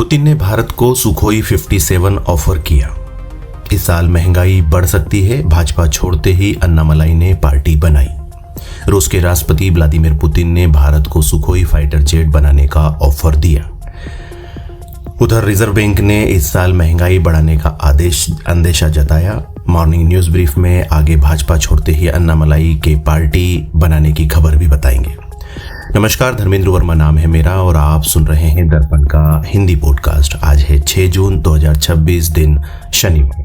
Putin ने भारत को Sukhoi 57 offer किया। इस साल महंगाई बढ़ सकती है, भाजपा छोड़ते ही अन्नामलाई ने पार्टी बनाई। रूस के राष्ट्रपति व्लादिमीर पुतिन ने भारत को सुखोई फाइटर जेट बनाने का ऑफर दिया। उधर रिजर्व बैंक ने इस साल महंगाई बढ़ाने का अंदेशा जताया। मॉर्निंग न्यूज ब्रीफ में आगे भाजपा छोड़ते ही अन्नामलाई के पार्टी बनाने की खबर भी बताएंगे। नमस्कार, धर्मेंद्र वर्मा नाम है मेरा और आप सुन रहे हैं दर्पण का हिंदी पॉडकास्ट। आज है 6 जून 2026, दिन शनिवार।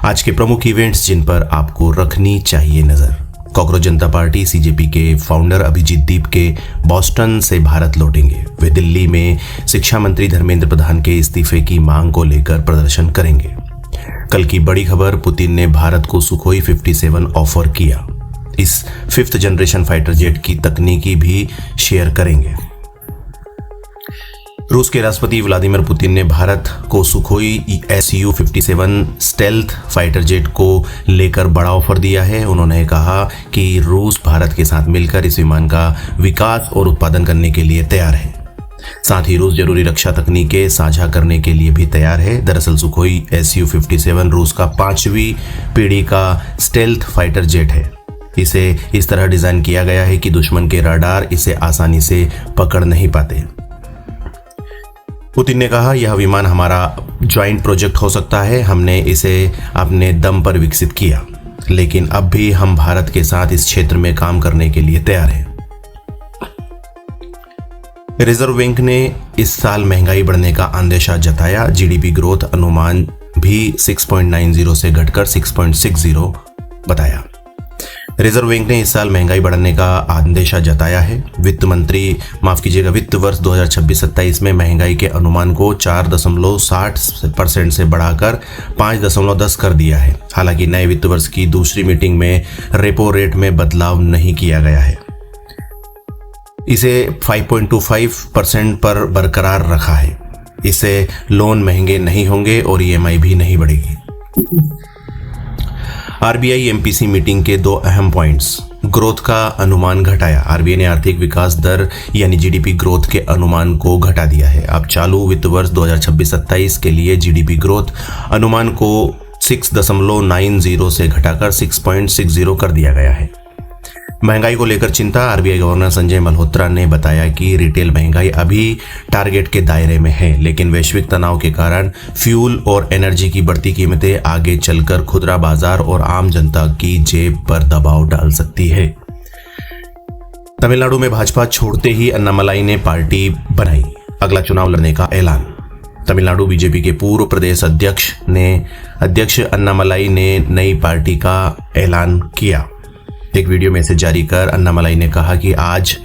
आज के प्रमुख इवेंट्स जिन पर आपको रखनी चाहिए नजर। कांग्रेस जनता पार्टी सीजेपी के फाउंडर अभिजीत दीप के बॉस्टन से भारत लौटेंगे। वे दिल्ली में शिक्षा मंत्री धर्मेंद्र प्रधान के इस्तीफे की मांग को लेकर प्रदर्शन करेंगे। कल की बड़ी खबर, पुतिन ने भारत को सुखोई 57 ऑफर किया। इस 5th जनरेशन फाइटर जेट की तकनीकी भी शेयर करेंगे। रूस के राष्ट्रपति व्लादिमीर पुतिन ने भारत को Sukhoi Su-57 stealth fighter jet को लेकर बड़ा ऑफर दिया है। उन्होंने कहा कि रूस भारत के साथ मिलकर इस विमान का विकास और उत्पादन करने के लिए तैयार है। साथ ही रूस जरूरी रक्षा तकनीकें साझा करने के लिए भी तैयार है। दरअसल सुखोई Su-57 रूस का 5वीं पीढ़ी का स्टेल्थ फाइटर जेट है। इसे इस तरह डिजाइन किया गया है कि दुश्मन के रडार इसे आसानी से पकड़ नहीं पाते। पुतिन ने कहा, यह विमान हमारा ज्वाइंट प्रोजेक्ट हो सकता है। हमने इसे अपने दम पर विकसित किया, लेकिन अब भी हम भारत के साथ इस क्षेत्र में काम करने के लिए तैयार हैं। रिजर्व बैंक ने इस साल महंगाई बढ़ने का अंदेशा जताया। जीडीपी ग्रोथ अनुमान भी 6.90 से घटकर 6.60 बताया। रिजर्व बैंक ने इस साल महंगाई बढ़ने का अंदेशा जताया है। वित्त वर्ष 2026-27 में महंगाई के अनुमान को 4.60% से बढ़ाकर 5.10 कर दिया है। हालांकि नए वित्त वर्ष की दूसरी मीटिंग में रेपो रेट में बदलाव नहीं किया गया है। इसे 5.25% पर बरकरार रखा है। इससे लोन महंगे नहीं होंगे और ईएमआई भी नहीं बढ़ेगी। आरबीआई एमपीसी मीटिंग के 2 अहम पॉइंट्स। ग्रोथ का अनुमान घटाया। आरबीआई ने आर्थिक विकास दर यानी जीडीपी ग्रोथ के अनुमान को घटा दिया है। अब चालू वित्त वर्ष 2026-27 के लिए जीडीपी ग्रोथ अनुमान को 6.90 से घटाकर 6.60 कर दिया गया है। महंगाई को लेकर चिंता। आरबीआई गवर्नर संजय मल्होत्रा ने बताया कि रिटेल महंगाई अभी टारगेट के दायरे में है, लेकिन वैश्विक तनाव के कारण फ्यूल और एनर्जी की बढ़ती कीमतें आगे चलकर खुदरा बाजार और आम जनता की जेब पर दबाव डाल सकती है। तमिलनाडु में भाजपा छोड़ते ही अन्नामलाई ने पार्टी बनाई। अगला चुनाव लड़ने का ऐलान। तमिलनाडु बीजेपी के पूर्व प्रदेश अध्यक्ष अन्नामलाई ने नई पार्टी का ऐलान किया। एक वीडियो मैसेज जारी कर अन्नामलाई ने कहा कि आज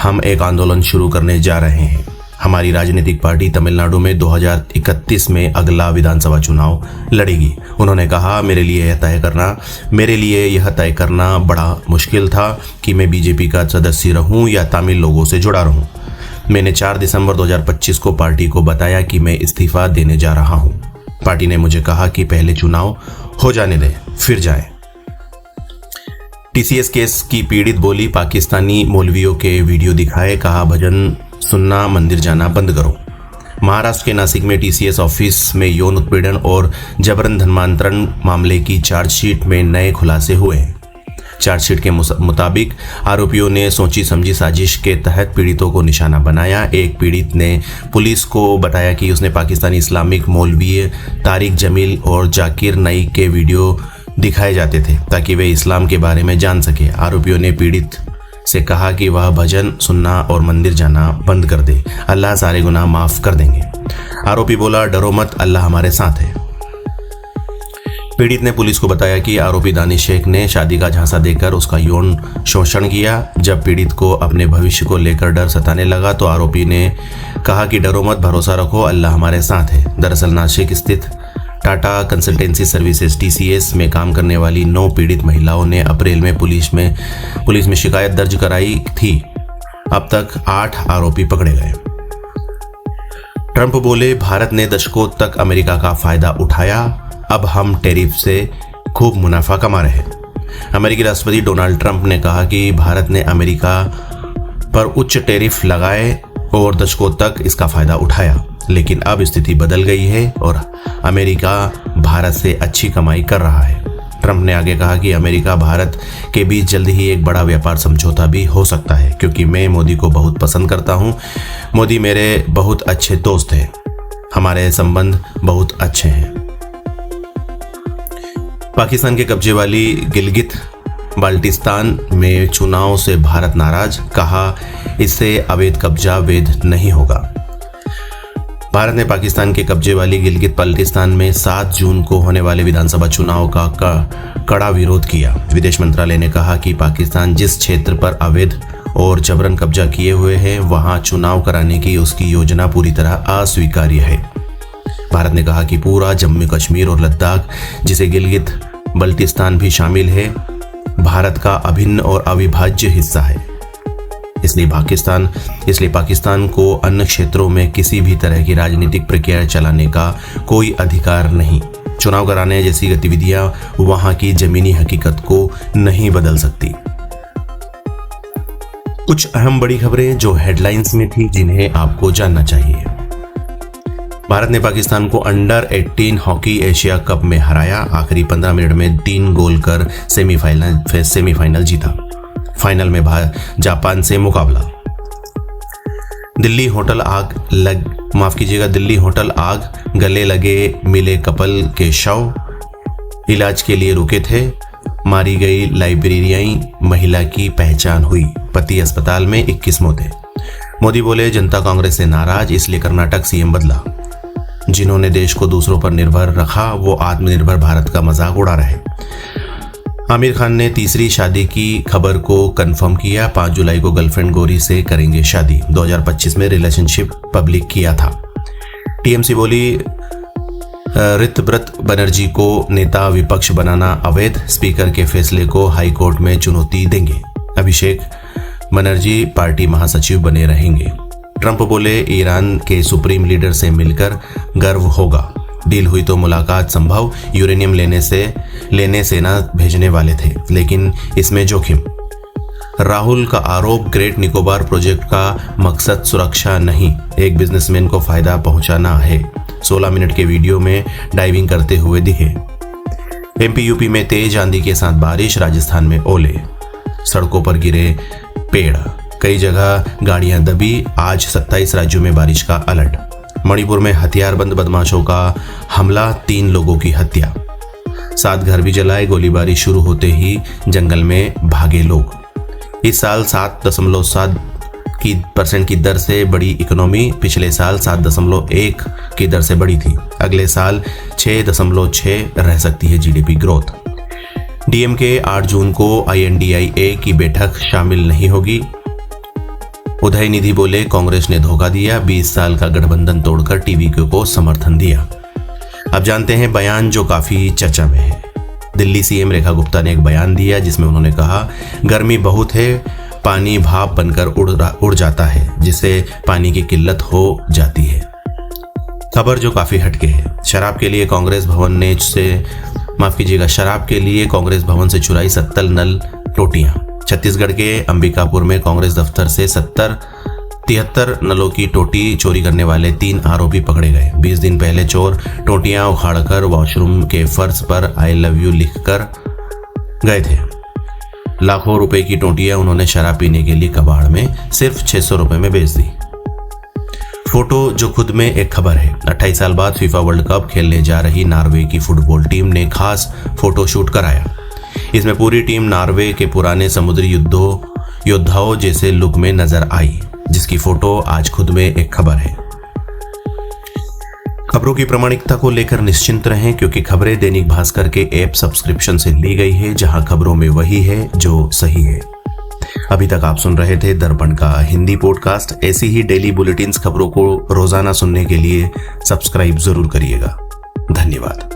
हम एक आंदोलन शुरू करने जा रहे हैं। हमारी राजनीतिक पार्टी तमिलनाडु में 2031 में अगला विधानसभा चुनाव लड़ेगी। उन्होंने कहा, मेरे लिए यह तय करना बड़ा मुश्किल था कि मैं बीजेपी का सदस्य रहूं या तमिल लोगों से जुड़ा रहूं। मैंने 4 दिसंबर 2025 को पार्टी को बताया कि मैं इस्तीफा देने जा रहा हूं। पार्टी ने मुझे कहा कि पहले चुनाव हो जाने दें, फिर जाएं। टीसीएस केस की पीड़ित बोली, पाकिस्तानी मौलवियों के वीडियो दिखाए, कहा भजन सुनना, मंदिर जाना बंद करो। महाराष्ट्र के नासिक में टीसीएस ऑफिस में यौन उत्पीड़न और जबरन धर्मांतरण मामले की चार्जशीट में नए खुलासे हुए हैं। चार्जशीट के मुताबिक आरोपियों ने सोची समझी साजिश के तहत पीड़ितों को निशाना बनाया। एक पीड़ित ने पुलिस को बताया कि उसने पाकिस्तानी इस्लामिक मौलवी तारिक जमील और जाकिर नाइक के वीडियो दिखाए जाते थे ताकि वे इस्लाम के बारे में जान सके। आरोपियों ने पीड़ित से कहा कि वह भजन सुनना और मंदिर जाना बंद कर दे, अल्लाह सारे गुनाह माफ कर देंगे। आरोपी बोला, डरो मत, अल्लाह हमारे साथ है। पीड़ित ने पुलिस को बताया कि आरोपी दानिश शेख ने शादी का झांसा देकर उसका यौन शोषण किया। जब पीड़ित को अपने भविष्य को लेकर डर सताने लगा तो आरोपी ने कहा कि डरो मत, भरोसा रखो, अल्लाह हमारे साथ है। दरअसल नासिक स्थित टाटा कंसल्टेंसी सर्विसेज टीसीएस में काम करने वाली 9 पीड़ित महिलाओं ने अप्रैल में पुलिस में शिकायत दर्ज कराई थी। अब तक 8 आरोपी पकड़े गए। ट्रंप बोले, भारत ने दशकों तक अमेरिका का फायदा उठाया, अब हम टैरिफ से खूब मुनाफा कमा रहे हैं। अमेरिकी राष्ट्रपति डोनाल्ड ट्रंप ने कहा कि भारत ने अमेरिका पर उच्च टैरिफ लगाए और दशकों तक इसका फायदा उठाया। लेकिन अब स्थिति बदल गई है और अमेरिका भारत से अच्छी कमाई कर रहा है। ट्रंप ने आगे कहा कि अमेरिका भारत के बीच जल्द ही एक बड़ा व्यापार समझौता भी हो सकता है, क्योंकि मैं मोदी को बहुत पसंद करता हूं। मोदी मेरे बहुत अच्छे दोस्त हैं, हमारे संबंध बहुत अच्छे हैं। पाकिस्तान के कब्जे वाली गिलगित बाल्टिस्तान में चुनाव से भारत नाराज, कहा इससे अवैध कब्जा वैध नहीं होगा। भारत ने पाकिस्तान के कब्जे वाली गिलगित बाल्टिस्तान में 7 जून को होने वाले विधानसभा चुनाव का कड़ा विरोध किया। विदेश मंत्रालय ने कहा कि पाकिस्तान जिस क्षेत्र पर अवैध और जबरन कब्जा किए हुए हैं वहां चुनाव कराने की उसकी योजना पूरी तरह अस्वीकार्य है। भारत ने कहा कि पूरा जम्मू कश्मीर और लद्दाख, जिसे गिलगित बाल्टिस्तान भी शामिल है, भारत का अभिन्न और अविभाज्य हिस्सा है। इसलिए पाकिस्तान को अन्य क्षेत्रों में किसी भी तरह की राजनीतिक प्रक्रिया चलाने का कोई अधिकार नहीं। चुनाव कराने जैसी गतिविधियां वहां की जमीनी हकीकत को नहीं बदल सकती। कुछ अहम बड़ी खबरें जो हेडलाइंस में थी, जिन्हें आपको जानना चाहिए। भारत ने पाकिस्तान को अंडर 18 हॉकी एशिया कप में हराया। आखिरी 15 मिनट में 3 गोल कर सेमीफाइनल जीता। फाइनल में जापान से मुकाबला। दिल्ली होटल आग, गले लगे मिले कपल के शव, इलाज के लिए रुके थे, मारी गई लाइब्रेरियाई महिला की पहचान हुई, पति अस्पताल में, 21 मौतें। मोदी बोले जनता कांग्रेस से नाराज, इसलिए कर्नाटक सीएम बदला। जिन्होंने देश को दूसरों पर निर्भर रखा वो आत्मनिर्भर भारत का मजाक उड़ा रहे। आमिर खान ने तीसरी शादी की खबर को कंफर्म किया। 5 जुलाई को गर्लफ्रेंड गौरी से करेंगे शादी। 2025 में रिलेशनशिप पब्लिक किया था। टीएमसी बोली ऋतव्रत बनर्जी को नेता विपक्ष बनाना अवैध, स्पीकर के फैसले को हाईकोर्ट में चुनौती देंगे। अभिषेक बनर्जी पार्टी महासचिव बने रहेंगे। ट्रंप बोले ईरान के सुप्रीम लीडर से मिलकर गर्व होगा। डील हुई तो मुलाकात संभव। यूरेनियम लेने सेना भेजने वाले थे, लेकिन इसमें जोखिम। राहुल का आरोप ग्रेट निकोबार प्रोजेक्ट का मकसद सुरक्षा नहीं, एक बिजनेसमैन को फायदा पहुंचाना है। 16 मिनट के वीडियो में डाइविंग करते हुए दिखे। एमपी यूपी में तेज आंधी के साथ बारिश, राजस्थान में ओले, सड़कों पर गिरे पेड़, कई जगह गाड़ियां दबी। आज 27 राज्यों में बारिश का अलर्ट। मणिपुर में हथियारबंद बदमाशों का हमला, 3 लोगों की हत्या। 7 घर भी जलाए। गोलीबारी शुरू होते ही जंगल में भागे लोग। इस साल 7.7% की दर से बढ़ी इकोनॉमी, पिछले साल 7.1 की दर से बढ़ी थी। अगले साल 6.6 रह सकती है जीडीपी ग्रोथ। डीएमके 8 जून को INDIA की बैठक शामिल नहीं होगी। उदयनिधि बोले कांग्रेस ने धोखा दिया, 20 साल का गठबंधन तोड़कर टीवीके को समर्थन दिया। अब जानते हैं बयान जो काफी चर्चा में है। दिल्ली सीएम रेखा गुप्ता ने एक बयान दिया जिसमें उन्होंने कहा गर्मी बहुत है, पानी भाप बनकर उड़ जाता है, जिससे पानी की किल्लत हो जाती है। खबर जो काफी हटके है। शराब के लिए कांग्रेस भवन से चुराई 70 नल टोटियां। छत्तीसगढ़ के अंबिकापुर में कांग्रेस दफ्तर से 73 नलों की टोटी चोरी करने वाले 3 आरोपी पकड़े गए। 20 दिन पहले चोर टोटियां उखाड़कर वॉशरूम के फर्श पर आई लव यू लिखकर गए थे। लाखों रुपए की टोटियां उन्होंने शराब पीने के लिए कबाड़ में सिर्फ 600 रुपए में बेच दी। फोटो जो खुद में एक खबर है। 28 साल बाद फीफा वर्ल्ड कप खेलने जा रही नॉर्वे की फुटबॉल टीम ने खास फोटोशूट कराया। इसमें पूरी टीम नॉर्वे के पुराने समुद्री योद्धाओं जैसे लुक में नजर आई, जिसकी फोटो आज खुद में एक खबर है। खबरों की प्रामाणिकता को लेकर निश्चिंत रहें, क्योंकि खबरें दैनिक भास्कर के ऐप सब्सक्रिप्शन से ली गई है, जहां खबरों में वही है जो सही है। अभी तक आप सुन रहे थे दर्पण का हिंदी पॉडकास्ट। ऐसी ही डेली बुलेटिन्स खबरों को रोजाना सुनने के लिए सब्सक्राइब जरूर करिएगा। धन्यवाद।